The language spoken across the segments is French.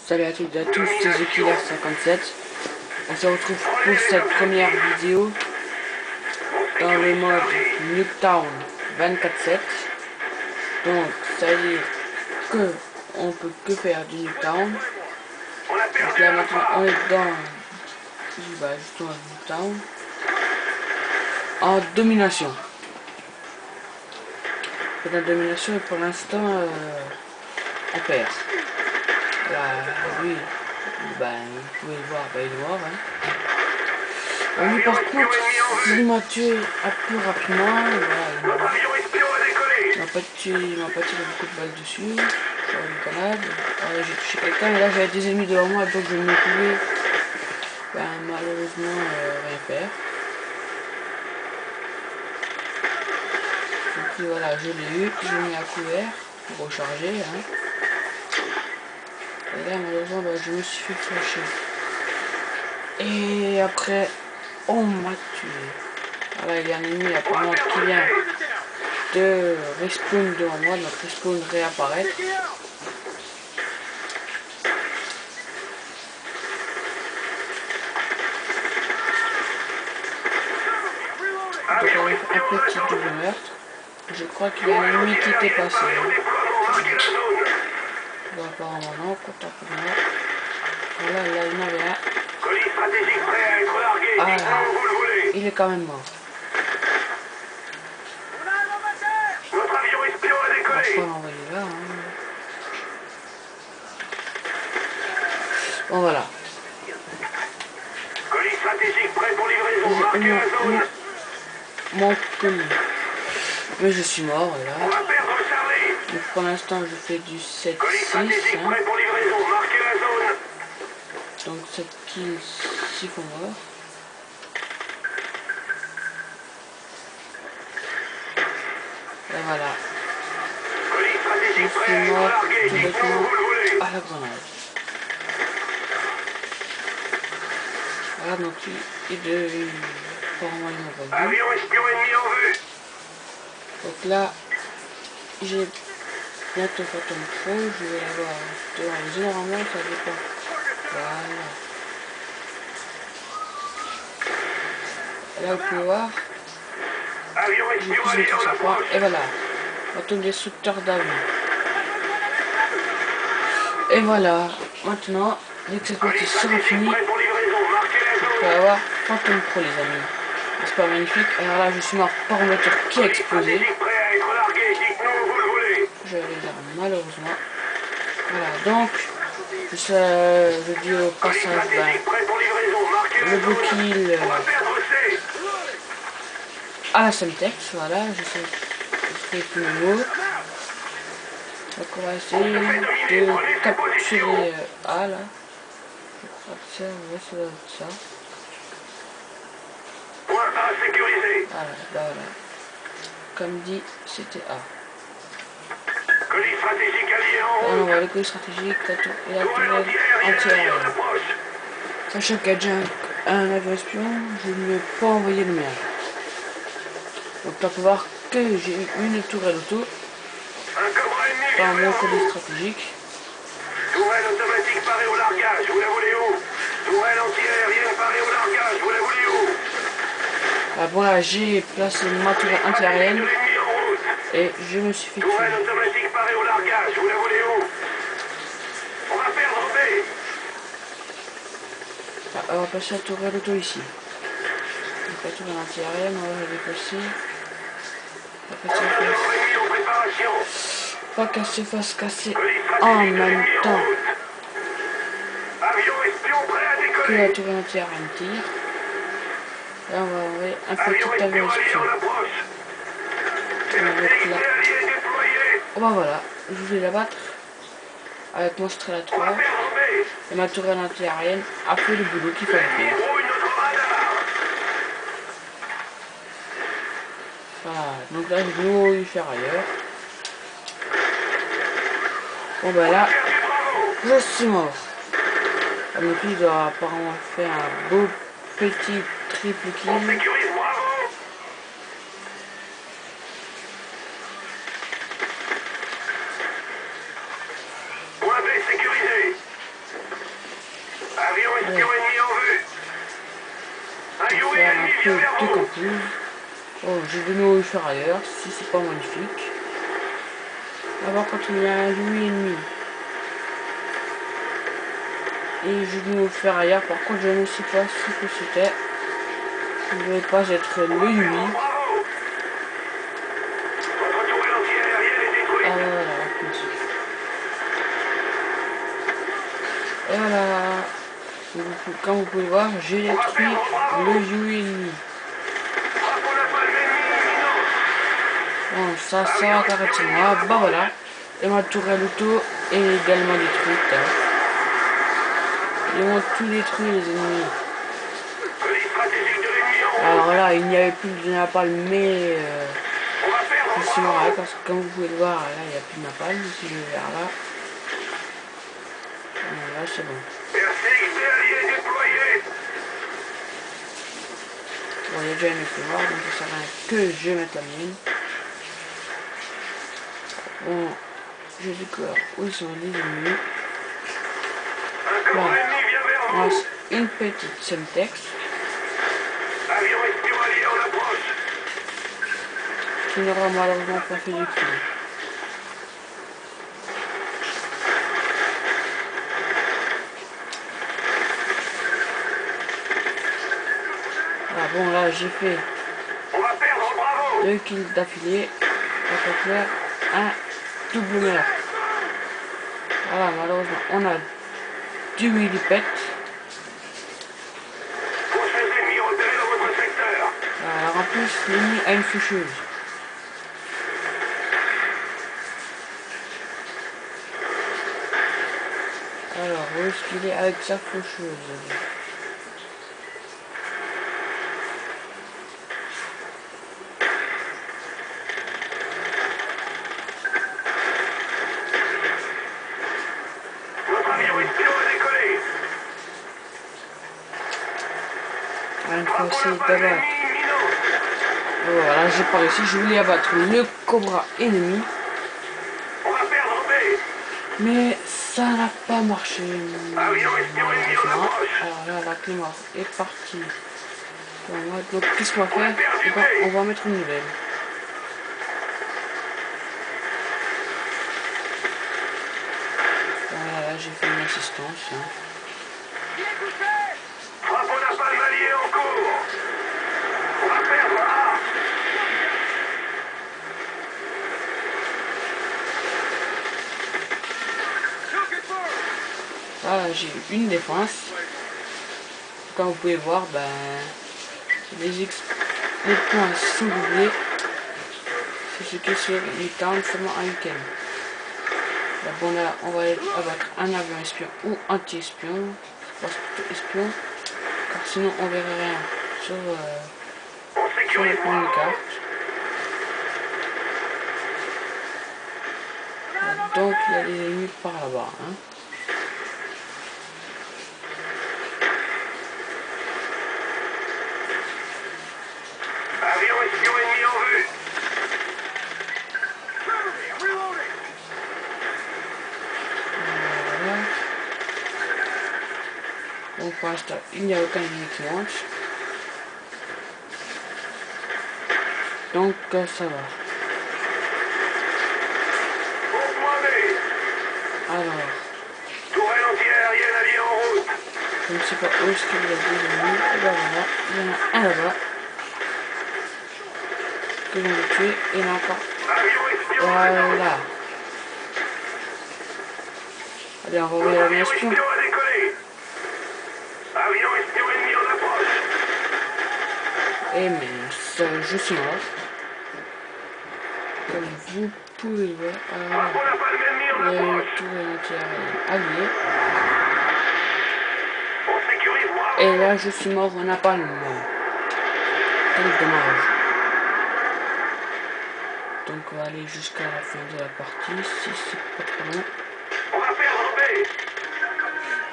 Salut à toutes et à tous, c'est TheKiller57. On se retrouve pour cette première vidéo dans le mode Nuketown 24/7. Donc ça veut dire que on peut que faire du Nuketown. Donc là maintenant on est dans justement Nuketown en domination. C'est la domination et pour l'instant on perd. Là, lui, vous pouvez le voir, il est mort. Lui par contre, il m'a tué un peu rapidement. Voilà, il m'a pas tiré beaucoup de balles dessus. Sur une grenade. J'ai touché quelqu'un et là j'avais des ennemis devant moi donc je ne pouvais malheureusement rien faire. Donc voilà, je l'ai eu, j'ai mis à couvert pour recharger. Et là malheureusement je me suis fait flasher. Et après on m'a tué. Voilà, il y a un ennemi apparemment qui vient de respawn devant moi, donc respawn réapparaître. Donc on a fait un petit double meurtre. Je crois qu'il y a un ennemi qui était passé. Bon, apparemment non, content pour moi. Voilà, là il y en avait un. Ah, il est quand même mort. On va l'envoyer là. Bon voilà. Colis stratégique prêt pour livraison. Marquez la zone. Mon colis. Mais je suis mort là. On va perdre Charlie. Donc pour l'instant je fais du 7-6. Colis stratégique prêt pour livraison. Marquez la zone. Donc 7 kills, 6 fois mort. Et voilà. Colis Je stratégique prêt suis à être mort largué. tout Dites-nous où bêtement vous le voulez. à la grenade. Voilà, donc apparemment il m'a pas vu. Avion espion ennemi en vue. Donc là, j'ai bientôt Phantom Pro, je vais l'avoir devant. Généralement ça dépend. Voilà. Et là vous pouvez voir, Avion j'ai espion plus allié de en sa fois. approche. Et voilà. Phantom destructeur d'avion. Et voilà. Maintenant, dès que cette partie Colis sera stratégique finie, prêt pour livraison. Marquez la je zone. peux avoir Phantom Pro les amis. C'est pas magnifique. Alors là je suis mort par un moteur qui a Colis explosé. stratégique prêt à être largué. Dites-nous où vous le voulez. Je vais dire malheureusement. Voilà, donc je dis au Colis passage stratégique prêt pour livraison. Marquez le la beau zone. kill On va perdre C. à la Semtex, voilà, je sais plus le mot. Donc on va essayer de capturer A là. Je crois que ça, ouais, ça doit être ça. Point A sécurisé. Voilà, bah voilà. Comme dit, c'était A. Colis stratégique allié en Là, on route. voit le coup stratégique et la Tourelle tourelle antiaérienne alliée en anti-aérienne. approche. Sachant qu'il y a déjà un avion espion, je ne vais pas envoyer le mien. Donc là, on peut voir que j'ai une tourelle auto Un Cobra ennemi dans vient mon vers colis vous. stratégique. Tourelle automatique parée au largage. Vous la voulez où? Tourelle anti-aérienne parée au largage. Vous la voulez où? Ah, bon là, j'ai placé ma tourelle anti-aérienne De l'ennemi en route. et je me suis fait tuer. Tourelle automatique parée au largage. Vous la voulez où? On va perdre B. Ah, on va passer la tourelle auto ici. Donc la tourelle anti-aérienne, on va la déplacer. On va passer la Bombardement ennemi en préparation. pas qu'elle se fasse casser Colis en stratégique de même l'ennemi en temps route. Avion espion prêt à que la décoller. tourelle anti-aérienne tire. Là, on va envoyer un Avion petit avion espion allié espion. en approche. On va mettre CXT là. allié déployé. Oh bah voilà, je vais la battre avec mon Strela On va 3 perdre B. et ma tourelle anti-aérienne a fait le boulot qu'il fallait L'ennemi faire. brouille notre radar. Voilà, donc là je vais y faire ailleurs. Bon bah là, Faire du bravo. je suis mort. Ah, donc lui il doit apparemment faire un beau petit triple On kill. sécurise bravo. Point B sécurisé. je vais de nouveau le faire ailleurs, si c'est pas magnifique. Là par contre il y a un Yui ennemi. Et je vais de nouveau le faire ailleurs, par contre je ne sais pas ce que c'était. Je ne vais pas être le Yui. Bravo. Votre tourelle anti-aérienne est détruite. Ah voilà, comme ça. Voilà. Comme vous pouvez voir, j'ai détruit le Yui ennemi. Frappons la palme ennemie imminente. Bon, ça va t'arrêter moi. Bah voilà. Et ma tourelle auto est également détruite. Ils ont tout détruit les ennemis. Colis stratégique de l'ennemi en route. Alors là, il n'y avait plus de napalm, mais On va perdre. je suis mort là, parce que comme vous pouvez le voir, là, il n'y a plus de napalm. Si je vais vers là, là c'est bon. RCXD allié déployé. Bon, il y a déjà une noire, donc ça sert à rien que je mette la mienne. Bon, je découvre où sont les ennemis. Un corps ennemi vient vers On vous. lance une petite Semtex. Avion espion allié en approche. Qui n'aura malheureusement pas fait du kill. Ah bon, là j'ai fait On va perdre. Bravo. 2 kills d'affilée. On peut faire un double meurtre. Voilà, malheureusement, on a du millipète. Prochains ennemis repérés dans votre secteur. Alors en plus, l'ennemi a une faucheuse. Alors, où est-ce qu'il est avec sa faucheuse? Notre avion espion a décollé. Une fois Frappons c'est la palme d'abattre. ennemie imminente. Voilà, j'ai pas réussi. Je voulais abattre le cobra ennemi. On va perdre B. Mais ça n'a pas marché. Avion espion ennemi en Malheureusement. approche. Alors là, la clé mort est partie. Donc qu'est-ce qu'on va faire? Eh ben, on va mettre une nouvelle. Voilà, là j'ai fait une assistance. Hein. Frappons la palme alliée en cours. On va perdre A. Là j'ai eu une défense. Comme vous pouvez voir, ben, les points sont doublés. C'est ce qui est sur Newtown seulement un week-end. Là, bon là, on va abattre un avion espion ou anti-espion. Je pense plutôt espion. Car sinon on verrait rien sur On sécurise la première Bravo. carte. Donc il y a des ennemis par là-bas. Hein. Avion espion ennemi en vue. Voilà. Donc pour l'instant, il n'y a aucun ennemi qui monte. Donc ça va. Au point B. Alors, Tourelle anti-aérienne alliée en route. je ne sais pas où est-ce qu'il y a des ennemis. Et ben voilà, il y en a un là-bas. Que je viens de tuer. Et il y en a encore. Avion espion en approche. Voilà. Allez, on va ouvrir Avion l'avion espion. espion a décollé. Avion espion ennemi en approche. Et mince, je suis mort. Comme vous pouvez le voir. Alors, Frappons la palme ennemie en il y a une approche. tour anti-aérienne alliée. On sécurise Bravo. Et là, je suis mort en napalm. Quel dommage. Donc, on va aller jusqu'à la fin de la partie, si c'est pas trop long. On va perdre B.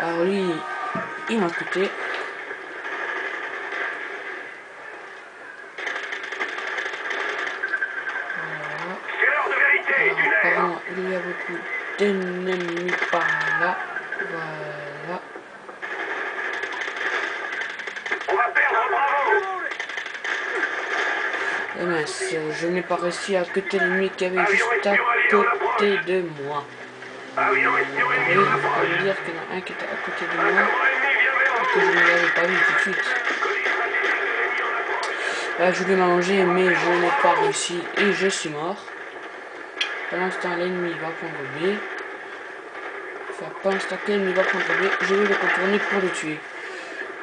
Alors, lui, il m'a coûté. Voilà. C'est l'heure de vérité. Alors, Une aire. apparemment, il y a beaucoup d'ennemis par là. Voilà. On va perdre Bravo. Et mince. mince, je n'ai pas réussi à cuter l'ennemi qui avait juste à côté de moi. Avion Oui, ennemi ça en approche. veut dire qu'il y en a un qui était à côté de moi Avion ennemi vient vers et que je ne l'avais pas vu tout de suite. Là, je voulais m'allonger, mais je n'ai pas réussi et je suis mort. Pendant ce temps, l'ennemi va prendre B. Enfin, pendant ce temps que l'ennemi va prendre B, je vais le contourner pour le tuer.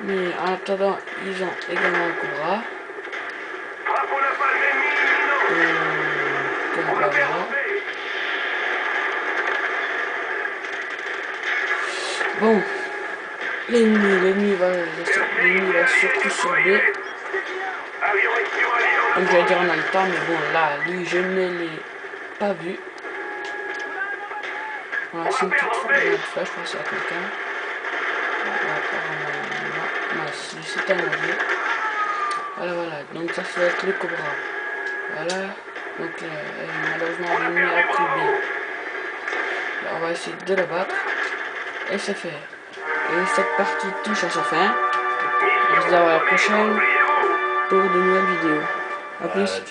Mais en attendant, ils ont également un Cobra. Frappe au napalm ennemi imminent. Comme On va voilà. perdre B. Bon, l'ennemi va surtout sur B. Avion espion allié en Comme approche. j'allais dire en même temps, mais bon, là, lui, je ne l'ai pas vu. Voilà, c'est une petite grenade flash, je pense à quelqu'un. Apparemment, non, c'est un allié. Voilà, donc ça va être le Cobra. Voilà, donc malheureusement, l'ennemi a pris B. Là, on va essayer de le battre. Et c'est fait. Et cette partie touche à sa fin. On se dit à la prochaine pour de nouvelles vidéos. A plus.